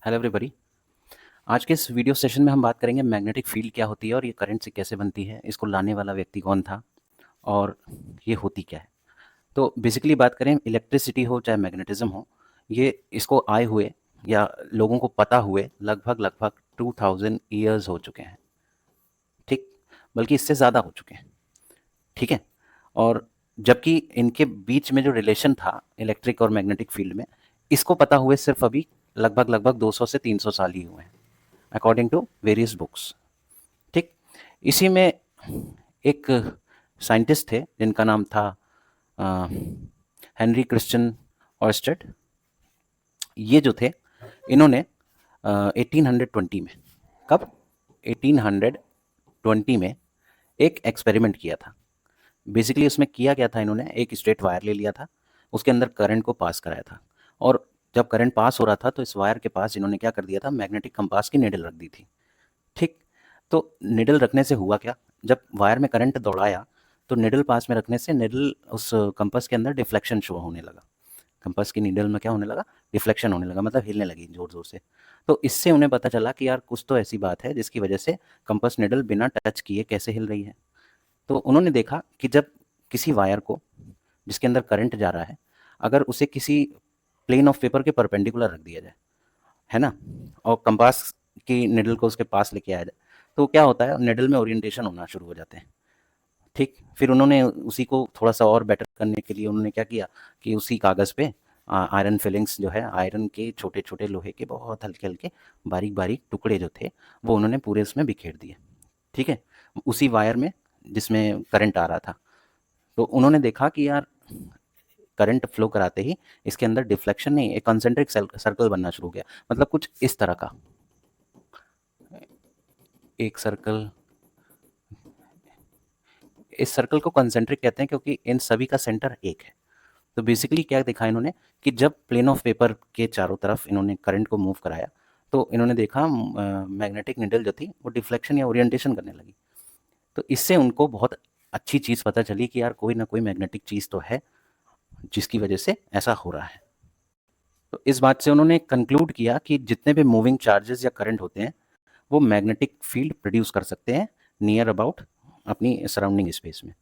Hello everybody. आज के इस वीडियो सेशन में हम बात करेंगे मैग्नेटिक फील्ड क्या होती है और ये करंट से कैसे बनती है, इसको लाने वाला व्यक्ति कौन था और ये होती क्या है। तो बेसिकली बात करें, इलेक्ट्रिसिटी हो चाहे मैग्नेटिज्म हो, ये इसको आए हुए या लोगों को पता हुए लगभग लगभग 2000 ईयर्स हो चुके हैं। ठीक, बल्कि इससे ज़्यादा हो चुके हैं। ठीक है, और जबकि इनके बीच में जो रिलेशन था इलेक्ट्रिक और मैग्नेटिक फील्ड में, इसको पता हुए सिर्फ अभी लगभग लगभग 200 से 300 साल ही हुए हैं, अकॉर्डिंग टू वेरियस बुक्स। ठीक, इसी में एक साइंटिस्ट थे जिनका नाम था हेनरी क्रिश्चियन ऑयस्टेड। ये जो थे, इन्होंने 1820 में, कब, 1820 में एक एक्सपेरिमेंट किया था। बेसिकली उसमें किया क्या था, इन्होंने एक स्ट्रेट वायर ले लिया था, उसके अंदर करंट को पास कराया था, और जब करंट पास हो रहा था तो इस वायर के पास इन्होंने क्या कर दिया था, मैग्नेटिक कंपास की निडल रख दी थी। ठीक, तो निडल रखने से हुआ क्या, जब वायर में करंट दौड़ाया तो निडल पास में रखने से निडल उस कंपास के अंदर डिफ्लेक्शन शो होने लगा। कंपास की निडल में क्या होने लगा, डिफ्लेक्शन होने लगा, मतलब हिलने लगी ज़ोर ज़ोर से। तो इससे उन्हें पता चला कि यार कुछ तो ऐसी बात है जिसकी वजह से कंपास निडल बिना टच किए कैसे हिल रही है। तो उन्होंने देखा कि जब किसी वायर को, जिसके अंदर करंट जा रहा है, अगर उसे किसी प्लेन ऑफ पेपर के परपेंडिकुलर रख दिया जाए, है ना, और कंपास की निडल को उसके पास लेके आया जाए, तो क्या होता है, निडल में ओरिएंटेशन होना शुरू हो जाते हैं। ठीक, फिर उन्होंने उसी को थोड़ा सा और बेटर करने के लिए उन्होंने क्या किया कि उसी कागज़ पे आयरन फिलिंग्स जो है, आयरन के छोटे छोटे लोहे के बहुत हल्के हल्के बारीक बारीक टुकड़े जो थे, वो उन्होंने पूरे उसमें बिखेर दिए। ठीक है, उसी वायर में जिसमें करंट आ रहा था। तो उन्होंने देखा कि यार करंट फ्लो कराते ही इसके अंदर डिफ्लेक्शन नहीं, एक कंसेंट्रिक सर्कल बनना शुरू हो गया, मतलब कुछ इस तरह का एक सर्कल। इस सर्कल को कंसेंट्रिक कहते हैं क्योंकि इन सभी का सेंटर एक है। तो बेसिकली क्या देखा इन्होंने कि जब प्लेन ऑफ पेपर के चारों तरफ इन्होंने करंट को मूव कराया, तो इन्होंने देखा मैग्नेटिक निडल जो थी वो डिफ्लेक्शन या ओरिएंटेशन करने लगी। तो इससे उनको बहुत अच्छी चीज़ पता चली कि यार कोई ना कोई मैग्नेटिक चीज़ तो है जिसकी वजह से ऐसा हो रहा है। तो इस बात से उन्होंने कंक्लूड किया कि जितने भी मूविंग चार्जेस या करंट होते हैं वो मैग्नेटिक फील्ड प्रोड्यूस कर सकते हैं नियर अबाउट अपनी सराउंडिंग स्पेस में।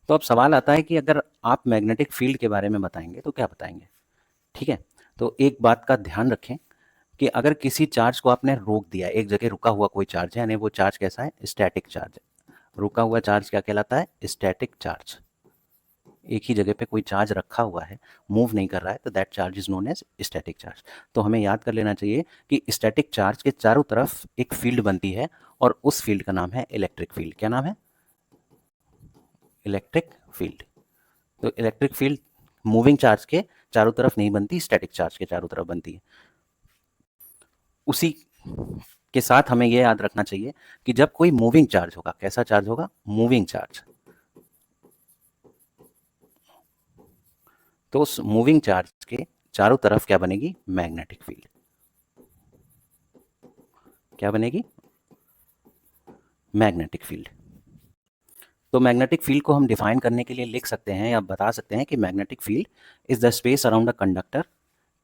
तो अब सवाल आता है कि अगर आप मैग्नेटिक फील्ड के बारे में बताएंगे तो क्या बताएंगे। ठीक है, तो एक बात का ध्यान रखें कि अगर किसी चार्ज को आपने रोक दिया, एक जगह रुका हुआ कोई चार्ज है, यानी वो चार्ज कैसा है, स्टैटिक चार्ज है। रुका हुआ चार्ज क्या कहलाता है, स्टैटिक चार्ज। एक ही जगह पे कोई चार्ज रखा हुआ है, मूव नहीं कर रहा है, तो that charge is known as static charge. तो हमें याद कर लेना चाहिए कि स्टैटिक चार्ज के चारों तरफ एक फील्ड बनती है और उस फील्ड का नाम है इलेक्ट्रिक फील्ड। क्या नाम है, इलेक्ट्रिक फील्ड। तो इलेक्ट्रिक फील्ड मूविंग चार्ज के चारों तरफ नहीं बनती, स्टैटिक चार्ज के चारों तरफ बनती है। उसी के साथ हमें यह याद रखना चाहिए कि जब कोई मूविंग चार्ज होगा, कैसा चार्ज होगा, मूविंग चार्ज, तो उस मूविंग चार्ज के चारों तरफ क्या बनेगी, मैग्नेटिक फील्ड। क्या बनेगी, मैग्नेटिक फील्ड। तो मैग्नेटिक फील्ड को हम डिफाइन करने के लिए लिख सकते हैं या बता सकते हैं कि magnetic field is the space around a conductor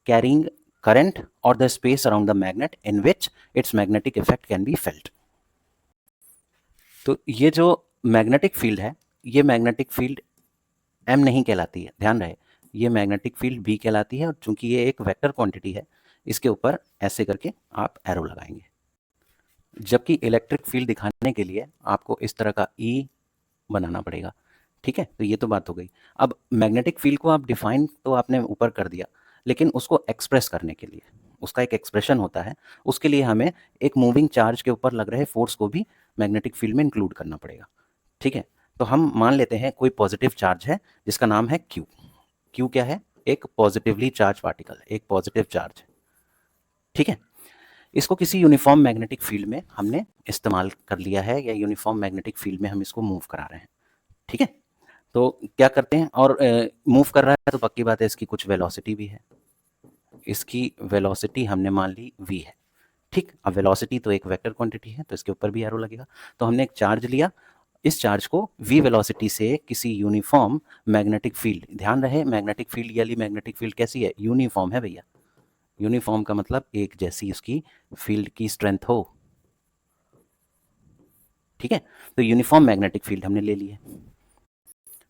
carrying current और the space around the magnet in which its magnetic effect can be felt. तो ये जो मैग्नेटिक फील्ड है, ये मैग्नेटिक फील्ड एम नहीं कहलाती है, ध्यान रहे, ये मैग्नेटिक फील्ड बी कहलाती है, और चूंकि ये एक वेक्टर क्वांटिटी है, इसके ऊपर ऐसे करके आप एरो लगाएंगे। जबकि इलेक्ट्रिक फील्ड दिखाने के लिए आपको इस तरह का ई बनाना पड़ेगा। ठीक है, तो ये तो बात हो गई। अब मैग्नेटिक फील्ड को आप डिफाइन तो आपने ऊपर कर दिया, लेकिन उसको एक्सप्रेस करने के लिए उसका एक एक्सप्रेशन होता है, उसके लिए हमें एक मूविंग चार्ज के ऊपर लग रहे फोर्स को भी मैग्नेटिक फील्ड में इंक्लूड करना पड़ेगा। ठीक है, तो हम मान लेते हैं कोई पॉजिटिव चार्ज है जिसका नाम है क्यू। क्यू क्या है, एक पॉजिटिवली चार्ज पार्टिकल, एक पॉजिटिव चार्ज। ठीक है, इसको किसी यूनिफॉर्म मैग्नेटिक फील्ड में हमने इस्तेमाल कर लिया है, या यूनिफॉर्म मैग्नेटिक फील्ड में हम इसको मूव करा रहे हैं। ठीक है, तो क्या करते हैं, और मूव कर रहा है तो पक्की बात है इसकी कुछ वेलोसिटी भी है। इसकी वेलोसिटी हमने मान ली v है। ठीक, अब वेलोसिटी तो एक वेक्टर क्वांटिटी है, तो इसके ऊपर भी एरो लगेगा। तो हमने एक चार्ज लिया, इस चार्ज को v वेलोसिटी से किसी यूनिफॉर्म मैग्नेटिक फील्ड, ध्यान रहे मैग्नेटिक फील्ड वाली मैग्नेटिक फील्ड कैसी है, यूनिफॉर्म है भैया, यूनिफॉर्म का मतलब एक जैसी उसकी फील्ड की स्ट्रेंथ हो, ठीक है। तो यूनिफॉर्म मैग्नेटिक फील्ड हमने ले ली है।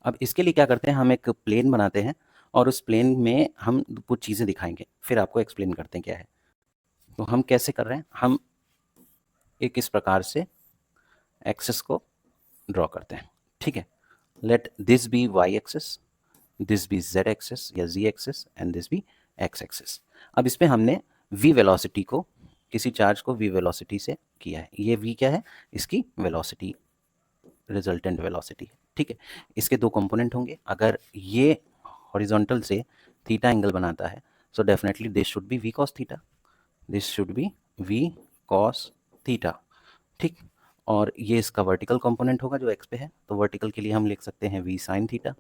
अब इसके लिए क्या करते हैं, हम एक प्लेन बनाते हैं और उस प्लेन में हम कुछ चीज़ें दिखाएंगे, फिर आपको एक्सप्लेन करते हैं क्या है। तो हम कैसे कर रहे हैं, हम एक इस प्रकार से एक्सिस को ड्रॉ करते हैं, ठीक है। Let this be Y axis, this be Z axis या G axis and this be X axis. अब इसमें हमने v वेलोसिटी को, किसी चार्ज को v वेलोसिटी से किया है। ये v क्या है, इसकी वेलोसिटी, रिजल्टेंट वेलोसिटी, ठीक है। इसके दो कंपोनेंट होंगे। अगर ये हॉरिजॉन्टल से थीटा एंगल बनाता है, so definitely this should be v cos theta, this should be v cos theta, ठीक। और ये इसका वर्टिकल कंपोनेंट होगा जो x पे है, तो वर्टिकल के लिए हम लिख सकते हैं v sin थीटा।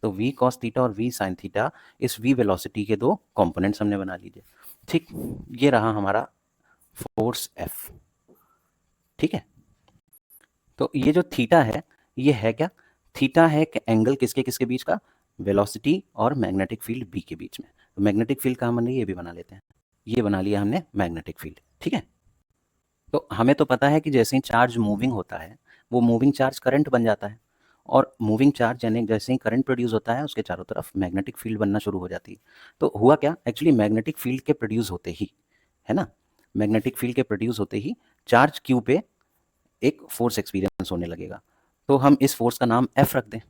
तो v cos थीटा और v sin थीटा इस v वेलोसिटी के दो कंपोनेंट्स हमने बना लीजिए, ठीक। ये रहा हमारा फोर्स F, ठीक है। तो ये जो थीटा है, ये है क्या, थीटा है एंगल किसके किसके बीच का, वेलोसिटी और मैग्नेटिक फील्ड b के बीच में। तो मैग्नेटिक फील्ड कहाँ बन रही है, ये भी बना लेते हैं। ये बना लिया हमने मैग्नेटिक फील्ड, ठीक है। तो हमें तो पता है कि जैसे ही चार्ज मूविंग होता है, वो मूविंग चार्ज करंट बन जाता है, और मूविंग चार्ज यानी जैसे ही करंट प्रोड्यूस होता है, उसके चारों तरफ मैग्नेटिक फील्ड बनना शुरू हो जाती है। तो हुआ क्या, एक्चुअली मैग्नेटिक फील्ड के प्रोड्यूस होते ही, है ना, मैग्नेटिक फील्ड के प्रोड्यूस होते ही चार्ज क्यू पे एक फोर्स एक्सपीरियंस होने लगेगा। तो हम इस फोर्स का नाम एफ रख दें,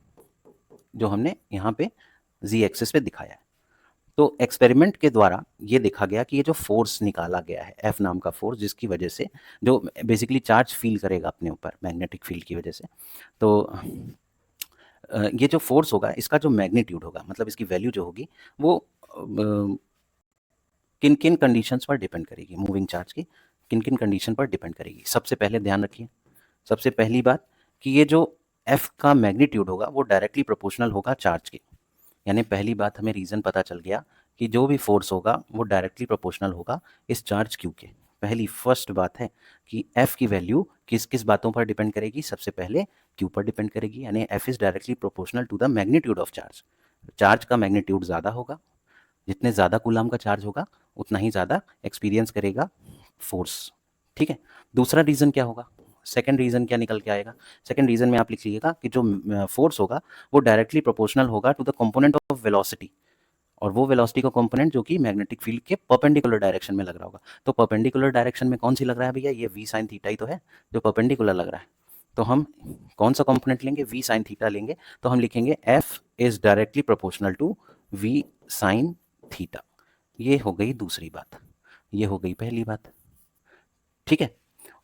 जो हमने यहाँ पे जी एक्सिस पे दिखाया है। तो एक्सपेरिमेंट के द्वारा ये देखा गया कि ये जो फोर्स निकाला गया है, एफ नाम का फोर्स, जिसकी वजह से जो बेसिकली चार्ज फील करेगा अपने ऊपर मैग्नेटिक फील्ड की वजह से, तो ये जो फोर्स होगा, इसका जो मैग्नीट्यूड होगा, मतलब इसकी वैल्यू जो होगी, वो किन किन कंडीशंस पर डिपेंड करेगी, मूविंग चार्ज की किन किन कंडीशन पर डिपेंड करेगी। सबसे पहले ध्यान रखिए, सबसे पहली बात कि ये जो एफ का मैग्नीट्यूड होगा, वो डायरेक्टली प्रोपोर्शनल होगा चार्ज के। यानी पहली बात हमें रीज़न पता चल गया कि जो भी फोर्स होगा वो डायरेक्टली प्रोपोर्शनल होगा इस चार्ज क्यू के। पहली फर्स्ट बात है कि एफ की वैल्यू किस किस बातों पर डिपेंड करेगी, सबसे पहले क्यू पर डिपेंड करेगी, यानी F is directly proportional to the magnitude of charge. Charge का मैग्नीट्यूड ज़्यादा होगा, जितने ज़्यादा कूलाम का चार्ज होगा, उतना ही ज़्यादा एक्सपीरियंस करेगा फोर्स, ठीक है। दूसरा रीज़न क्या होगा, सेकंड रीज़न क्या निकल के आएगा, सेकंड रीज़न में आप लिख लीजिएगा कि जो फोर्स होगा वो डायरेक्टली प्रोपोर्शनल होगा to the component of velocity, और वो वेलोसिटी का कंपोनेंट जो कि मैग्नेटिक फील्ड के परपेंडिकुलर डायरेक्शन में लग रहा होगा। तो परपेंडिकुलर डायरेक्शन में कौन सी लग रहा है भैया, ये v sin थीटा ही तो है जो परपेंडिकुलर लग रहा है। तो हम कौन सा कंपोनेंट लेंगे, v sin थीटा लेंगे। तो हम लिखेंगे f is directly proportional to v sin theta. ये हो गई दूसरी बात, ये हो गई पहली बात, ठीक है।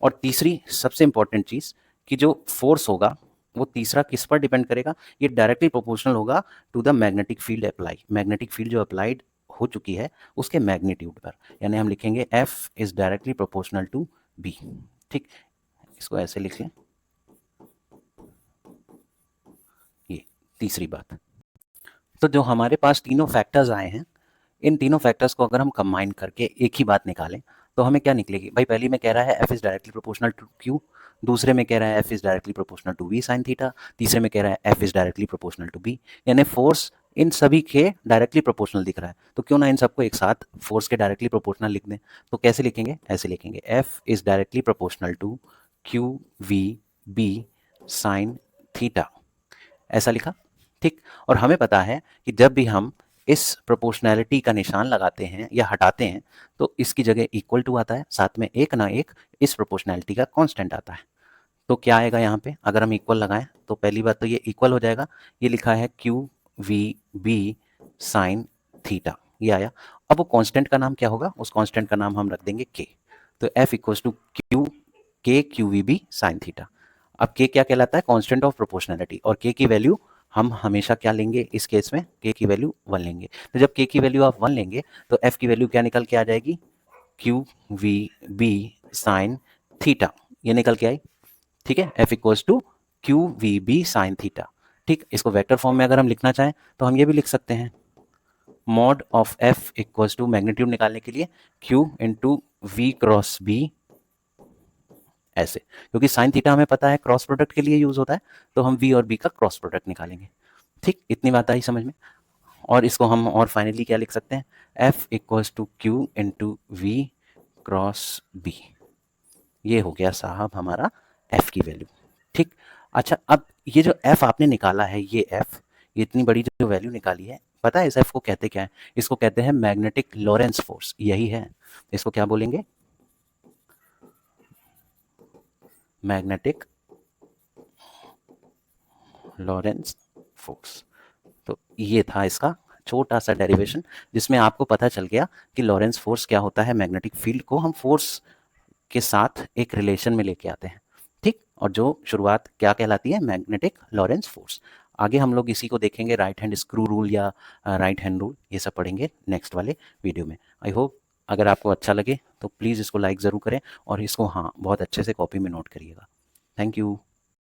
और तीसरी सबसे इंपॉर्टेंट चीज़ कि जो फोर्स होगा वो तीसरा किस पर डिपेंड करेगा, ये डायरेक्टली प्रोपोर्शनल होगा to the magnetic field apply, magnetic field जो अप्लाइड हो चुकी है उसके मैग्नीट्यूड पर। यानी हम लिखेंगे F is directly proportional to B, ठीक। इसको ऐसे लिख लें, ये तीसरी बात। तो जो हमारे पास तीनों फैक्टर्स आए हैं, इन तीनों फैक्टर्स को अगर हम कंबाइन करके एक ही बात निकालें, तो हमें क्या निकलेगी भाई। पहली में कह रहा है F is directly proportional to Q, दूसरे में कह रहा है F is directly proportional to V sine theta, तीसरे में कह रहा है F is directly proportional to B. यानी फोर्स इन सभी के डायरेक्टली प्रोपोर्शनल दिख रहा है, तो क्यों ना इन सबको एक साथ फोर्स के डायरेक्टली प्रोपोर्शनल लिख दें। तो कैसे लिखेंगे, ऐसे लिखेंगे F is directly proportional to Q V B sine theta, ऐसा लिखा, ठीक। और हमें पता है कि जब भी हम इस प्रोपोर्शनैलिटी का निशान लगाते हैं या हटाते हैं, तो इसकी जगह इक्वल टू आता है, साथ में एक ना एक इस प्रोपोर्शनैलिटी का कांस्टेंट आता है। तो क्या आएगा यहाँ पे, अगर हम इक्वल लगाएं तो पहली बात तो ये इक्वल हो जाएगा, ये लिखा है Q V B sine theta, ये आया। अब वो कांस्टेंट का नाम क्या होगा, उस कांस्टेंट का नाम हम रख देंगे के। तो एफ इक्वल्स टू क्यू के Q V B sine theta. अब के क्या कहलाता है, कांस्टेंट ऑफ प्रोपोर्शनैलिटी, और के की वैल्यू हम हमेशा क्या लेंगे, इस केस में के की वैल्यू 1 लेंगे। तो जब के की वैल्यू आप 1 लेंगे तो एफ की वैल्यू क्या निकल के आ जाएगी, Q V B sine theta, ये निकल के आई, ठीक है। F equals to Q V B sine theta, ठीक। इसको वेक्टर फॉर्म में अगर हम लिखना चाहें तो हम ये भी लिख सकते हैं, mod of F equals to magnitude निकालने के लिए Q into V cross B, ऐसे, क्योंकि साइन थीटा हमें पता है क्रॉस प्रोडक्ट के लिए यूज होता है, तो हम वी और बी का क्रॉस प्रोडक्ट निकालेंगे, ठीक। इतनी बात आई समझ में। और इसको हम और फाइनली क्या लिख सकते हैं, F equals to Q into V cross B। ये हो गया साहब हमारा F की वैल्यू। ठीक। अच्छा, अब ये जो F आपने निकाला है, ये F, ये इतनी बड़ी जो वैल्यू निकाली है, पता है इस F को कहते क्या है? इसको कहते हैं मैग्नेटिक लॉरेंस फोर्स, यही है। इसको क्या बोलेंगे? Magnetic Lawrence force. तो ये था इसका छोटा सा डेरिवेशन, जिसमें आपको पता चल गया कि लॉरेंस फोर्स क्या होता है। मैग्नेटिक फील्ड को हम फोर्स के साथ एक रिलेशन में लेके आते हैं। ठीक। और जो शुरुआत क्या कहलाती है? Magnetic Lawrence force. आगे हम लोग इसी को देखेंगे, राइट हैंड स्क्रू रूल या राइट हैंड रूल, ये सब पढ़ेंगे नेक्स्ट वाले वीडियो में। आई होप अगर आपको अच्छा लगे तो प्लीज़ इसको लाइक ज़रूर करें और इसको हाँ बहुत अच्छे से कॉपी में नोट करिएगा। Thank you.